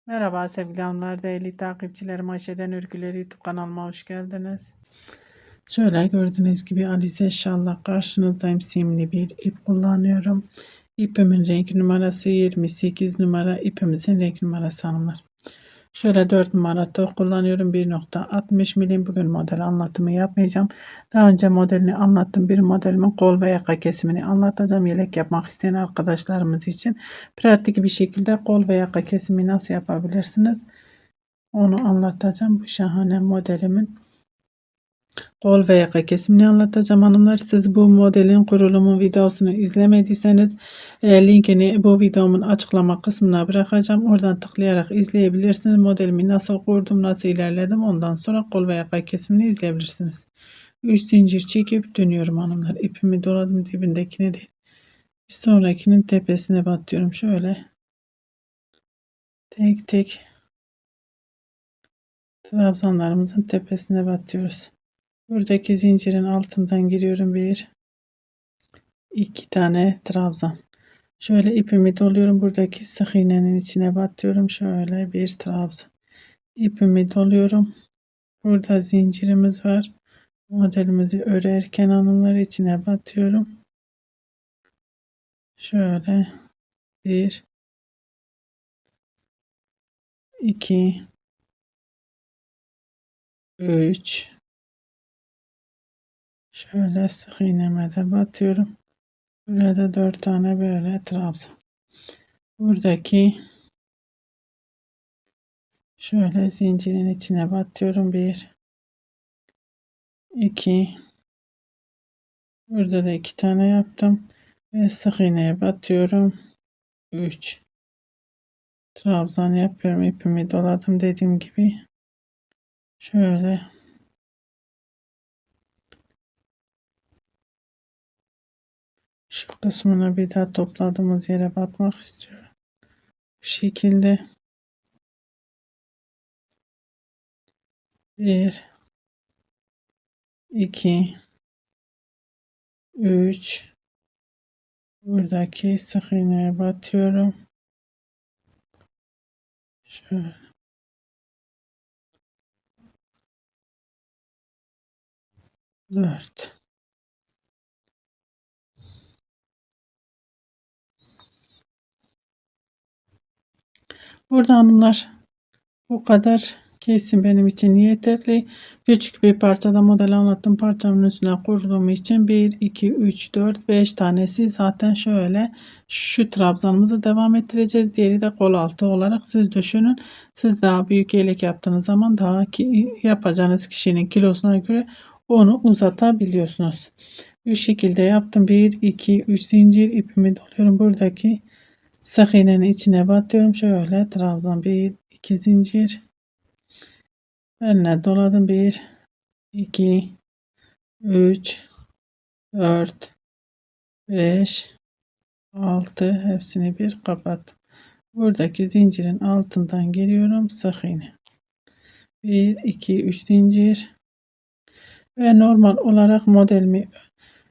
Merhaba sevgili hanımlar, değerli takipçilerim. Ayşe'den Örgüleri YouTube kanalıma hoş geldiniz. Şöyle gördüğünüz gibi Alize inşallah karşınızdayım. Simli bir ip kullanıyorum. İpimin renk numarası 28 numara. İpimizin renk numarası hanımlar. Şöyle 4 numara tığ kullanıyorum. 1.60 milim. Bugün model anlatımı yapmayacağım. Daha önce modelini anlattım. Bir modelimin kol ve yaka kesimini anlatacağım. Yelek yapmak isteyen arkadaşlarımız için pratik bir şekilde kol ve yaka kesimi nasıl yapabilirsiniz? Onu anlatacağım. Bu şahane modelimin kol ve yaka kesimini anlatacağım hanımlar. Siz bu modelin kurulumu videosunu izlemediyseniz linkini bu videomun açıklama kısmına bırakacağım. Oradan tıklayarak izleyebilirsiniz. Modelimi nasıl kurdum, nasıl ilerledim. Ondan sonra kol ve yaka kesimini izleyebilirsiniz. 3 zincir çekip dönüyorum hanımlar. İpimi doladım, dibindekini değil. Bir sonrakinin tepesine batıyorum. Şöyle tek tek trabzanlarımızın tepesine batıyoruz. Buradaki zincirin altından giriyorum. 1 2 tane trabzan. Şöyle ipimi doluyorum. Buradaki sık iğnenin içine batıyorum. Şöyle bir trabzan. İpimi doluyorum. Burada zincirimiz var. Modelimizi örerken hanımlar içine batıyorum. Şöyle 1 2 3 şöyle sık iğneme de batıyorum. Burada 4 tane böyle trabzan. Buradaki şöyle zincirin içine batıyorum. 1 2 burada da 2 tane yaptım ve sık iğneye batıyorum. 3 trabzan yapıyorum. İpimi doladım dediğim gibi. Şöyle şu kısmını bir daha topladığımız yere batmak istiyorum. Bu şekilde 1 2 3 buradaki sık iğneye batıyorum. Şöyle 4 burada hanımlar bu kadar kesim benim için yeterli. Küçük bir parçada model anlattım. Parçamın üstüne kurduğum için 1 2 3 4 5 tanesi zaten şöyle şu trabzanımızı devam ettireceğiz. Diğeri de kol altı olarak siz düşünün. Siz daha büyük yelek yaptığınız zaman daha yapacağınız kişinin kilosuna göre onu uzatabiliyorsunuz. Bu şekilde yaptım. 1 2 3 zincir ipimi doluyorum. Buradaki sık iğnenin içine batıyorum. Şöyle trabzan 1 2 zincir beline doladım. 1 2 3 4 5 6 hepsini bir kapattım. Buradaki zincirin altından giriyorum. Sık iğne 1 2 3 zincir ve normal olarak modelimi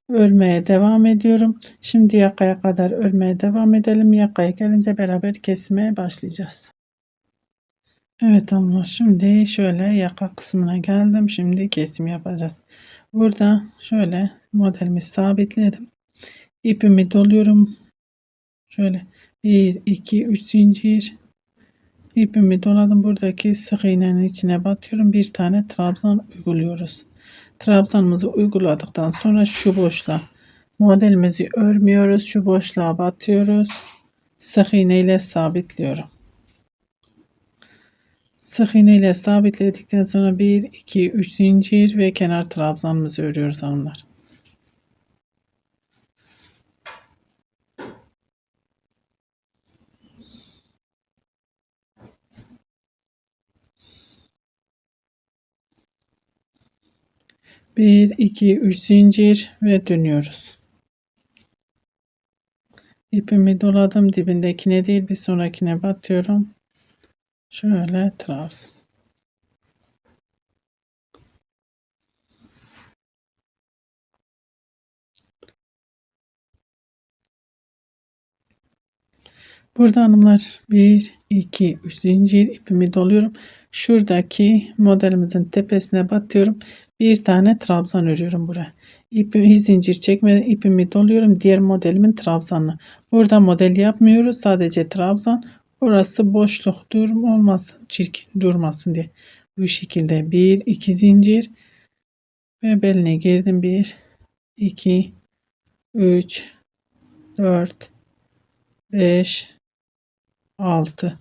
örmeye devam ediyorum. Şimdi yakaya kadar örmeye devam edelim. Yakaya gelince beraber kesmeye başlayacağız. Evet ama şimdi şöyle yaka kısmına geldim. Şimdi kesim yapacağız. Burada şöyle modelimi sabitledim. İpimi doluyorum. Şöyle 1 2 3 zincir ipimi doladım. Buradaki sık iğnenin içine batıyorum. Bir tane trabzan uyguluyoruz. Trabzanımızı uyguladıktan sonra şu boşluğa modelimizi örmüyoruz. Şu boşluğa batıyoruz. Sık iğne ile sabitliyorum. Sık iğne ile sabitledikten sonra 1 2 3 zincir ve kenar trabzanımızı örüyoruz hanımlar. Bir 2 3 zincir ve dönüyoruz. İpimi doladım, dibindekine değil bir sonrakine batıyorum. Şöyle trabzan. Burada hanımlar 1, 2, 3 zincir ipimi doluyorum. Şuradaki modelimizin tepesine batıyorum. Bir tane trabzan örüyorum buraya. İpimi hiç zincir çekmeden ipimi doluyorum. Diğer modelimin trabzanına. Burada model yapmıyoruz. Sadece trabzan. Orası boşluk olmasın. Çirkin durmasın diye. Bu şekilde 1, 2 zincir ve beline girdim. 1, 2, 3, 4, 5, 6.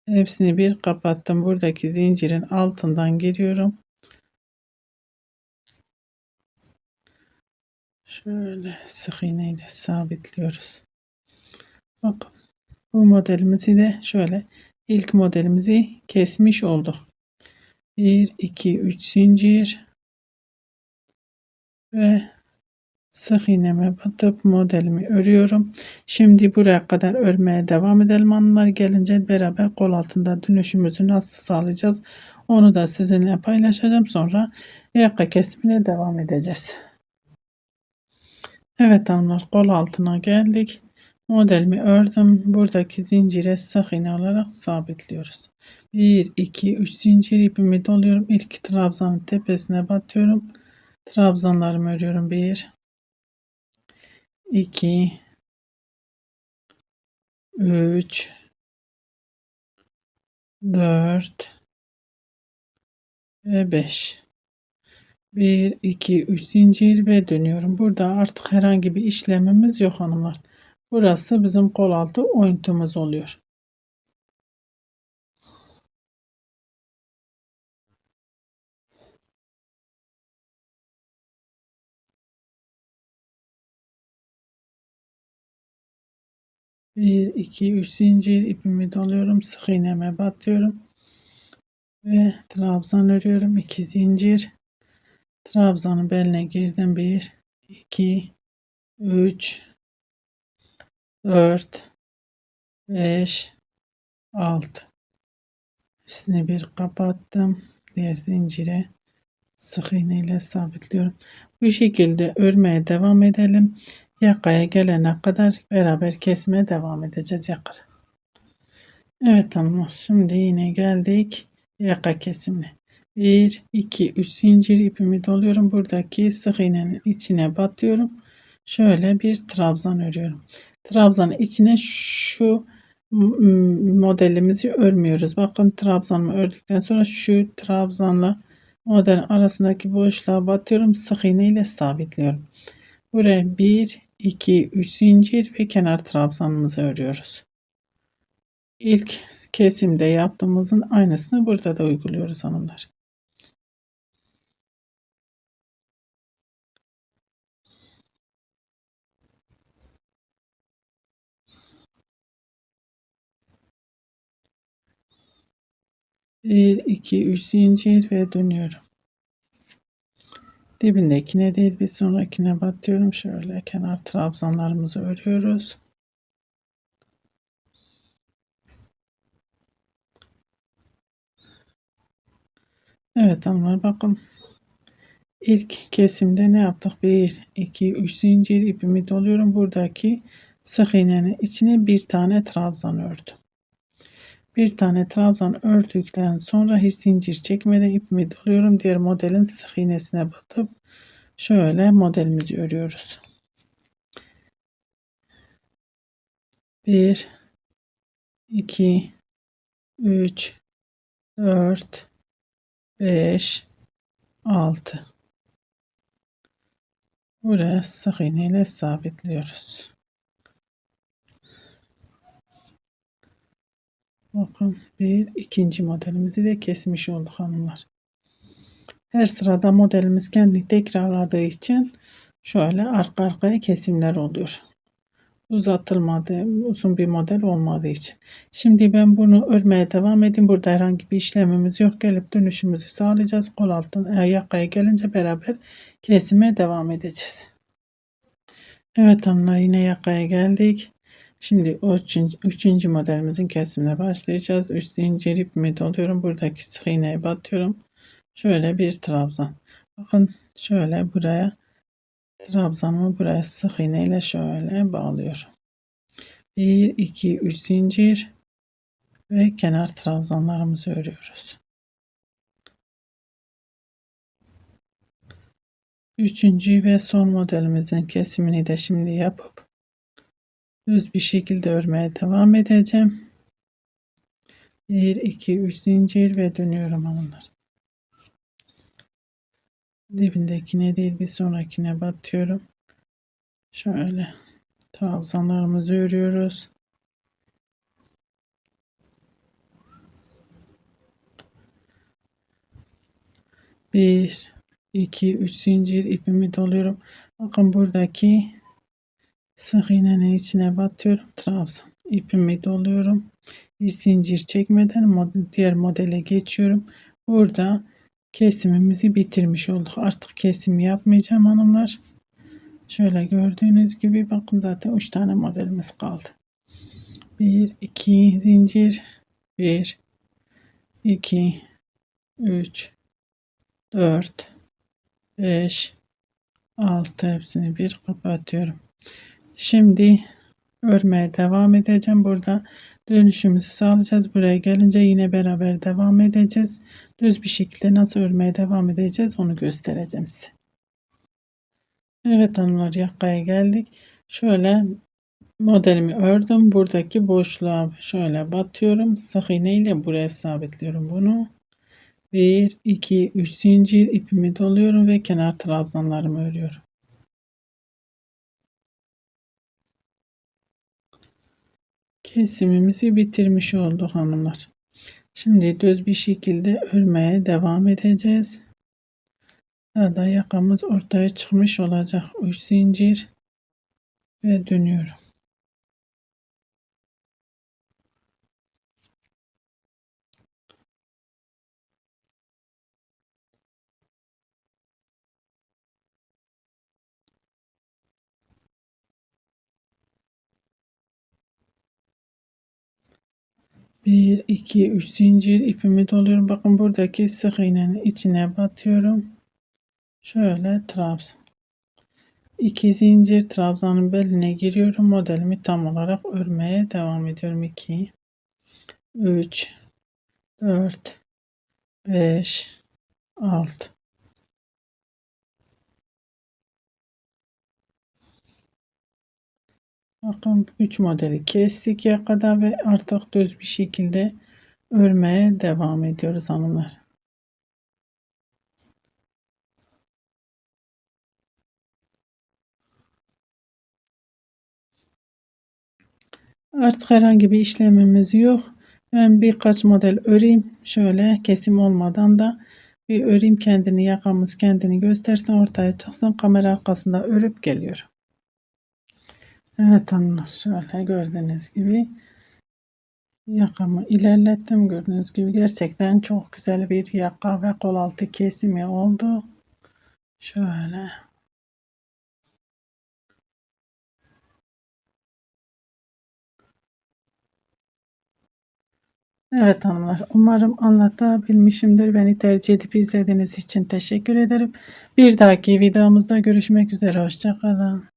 Hepsini bir kapattım. Buradaki zincirin altından giriyorum. Şöyle sık iğne ile sabitliyoruz. Bakın bu modelimizi de şöyle ilk modelimizi kesmiş olduk. 1, 2, 3 zincir ve sık iğneme batıp modelimi örüyorum. Şimdi buraya kadar örmeye devam edelim hanımlar. Gelince beraber kol altında dönüşümüzü nasıl sağlayacağız onu da sizinle paylaşacağım. Sonra yaka kesimine devam edeceğiz. Evet hanımlar, kol altına geldik. Modelimi ördüm. Buradaki zincire sık iğne olarak sabitliyoruz. 1, 2, 3 zincir ipimi doluyorum. İlk trabzanın tepesine batıyorum. Trabzanlarımı örüyorum. 1, 2, 3, 4 ve 5. 1, 2, 3 zincir ve dönüyorum. Burada artık herhangi bir işlemimiz yok hanımlar. Burası bizim kol altı oyuntumuz oluyor. Bir, iki, üç zincir ipimi doluyorum. Sık iğneme batıyorum. Ve trabzan örüyorum. 2 zincir. Trabzanın beline girdim. 1, 2, 3, 4, 5, 6. Üstüne bir kapattım. Diğer zincire sık iğne ile sabitliyorum. Bu şekilde örmeye devam edelim. Yakaya gelene kadar beraber kesmeye devam edeceğiz yakada. Evet hanımlar, şimdi yine geldik yaka kesimine. 1, 2, 3 zincir ipimi doluyorum. Buradaki sık iğnenin içine batıyorum. Şöyle bir trabzan örüyorum. Trabzanın içine şu modelimizi örmüyoruz. Bakın trabzanımı ördükten sonra şu trabzanla model arasındaki boşluğa batıyorum. Sık iğne ile sabitliyorum. Buraya 1, 2, 3 zincir ve kenar trabzanımızı örüyoruz. İlk kesimde yaptığımızın aynısını burada da uyguluyoruz hanımlar. Bir, iki, üç zincir ve dönüyorum. Dibindekine değil bir sonrakine batıyorum. Şöyle kenar trabzanlarımızı örüyoruz. Evet hanımlar, bakın. İlk kesimde ne yaptık? 1, 2, 3 zincir ipimi doluyorum. Buradaki sık iğnenin içine bir tane trabzan ördüm. Bir tane trabzan ördükten sonra hiç zincir çekmeden ipimi doluyorum. Diğer modelin sık iğnesine batıp şöyle modelimizi örüyoruz. 1, 2, 3, 4, 5, 6. Buraya sık iğne ile sabitliyoruz. Bakın ikinci modelimizi de kesmiş olduk hanımlar. Her sırada modelimiz kendini tekrarladığı için şöyle arka arkaya kesimler oluyor. Uzatılmadı, uzun bir model olmadığı için. Şimdi ben bunu örmeye devam edeyim. Burada herhangi bir işlemimiz yok. Gelip dönüşümüzü sağlayacağız. Kol altın yakaya gelince beraber kesime devam edeceğiz. Evet hanımlar, yine yakaya geldik. Şimdi üçüncü modelimizin kesimine başlayacağız. 3 zincir ipimi doluyorum. Buradaki sık iğneye batıyorum. Şöyle bir trabzan. Bakın şöyle buraya trabzanımı buraya sık iğne ile şöyle bağlıyorum. 1 2 3 zincir ve kenar trabzanlarımızı örüyoruz. Üçüncü ve son modelimizin kesimini de şimdi yapıp düz bir şekilde örmeye devam edeceğim. 1 2 3 zincir ve dönüyorum hanımlar. Dibindekine değil bir sonrakine batıyorum. Şöyle trabzanlarımızı örüyoruz. Bir, iki, üç zincir ipimi doluyorum. Bakın buradaki sık iğnenin içine batıyorum. Trabzan ipimi doluyorum. Bir zincir çekmeden diğer modele geçiyorum. Burada kesimimizi bitirmiş olduk. Artık kesim yapmayacağım hanımlar. Şöyle gördüğünüz gibi bakın zaten 3 tane modelimiz kaldı. 1 2 zincir 1 2 3 4 5 6 hepsini bir kapatıyorum. Şimdi örmeye devam edeceğim. Burada dönüşümüzü sağlayacağız. Buraya gelince yine beraber devam edeceğiz. Düz bir şekilde nasıl örmeye devam edeceğiz onu göstereceğim size. Evet hanımlar, yakaya geldik. Şöyle modelimi ördüm. Buradaki boşluğa şöyle batıyorum. Sık iğne ile buraya sabitliyorum bunu. 1 2 3 zincir ipimi doluyorum ve kenar trabzanlarımı örüyorum. Kesimimizi bitirmiş olduk hanımlar. Şimdi düz bir şekilde örmeye devam edeceğiz. Daha da yakamız ortaya çıkmış olacak. 3 zincir ve dönüyorum. Bir, iki, üç zincir ipimi doluyorum. Bakın buradaki sık iğnenin içine batıyorum. Şöyle trabzan. 2 zincir trabzanın beline giriyorum. Modelimi tam olarak örmeye devam ediyorum. 2, 3, 4, 5, 6. Bakın 3 modeli kestik yakada ve artık düz bir şekilde örmeye devam ediyoruz hanımlar. Artık herhangi bir işlemimiz yok. Ben birkaç model öreyim. Şöyle kesim olmadan da bir öreyim, kendini yakamız kendini göstersin, ortaya çıksın. Kamera arkasında örüp geliyorum. Evet hanımlar, şöyle gördüğünüz gibi yakamı ilerlettim. Gördüğünüz gibi gerçekten çok güzel bir yaka ve kol altı kesimi oldu. Şöyle. Evet hanımlar, umarım anlatabilmişimdir. Beni tercih edip izlediğiniz için teşekkür ederim. Bir dahaki videomuzda görüşmek üzere. Hoşça kalın.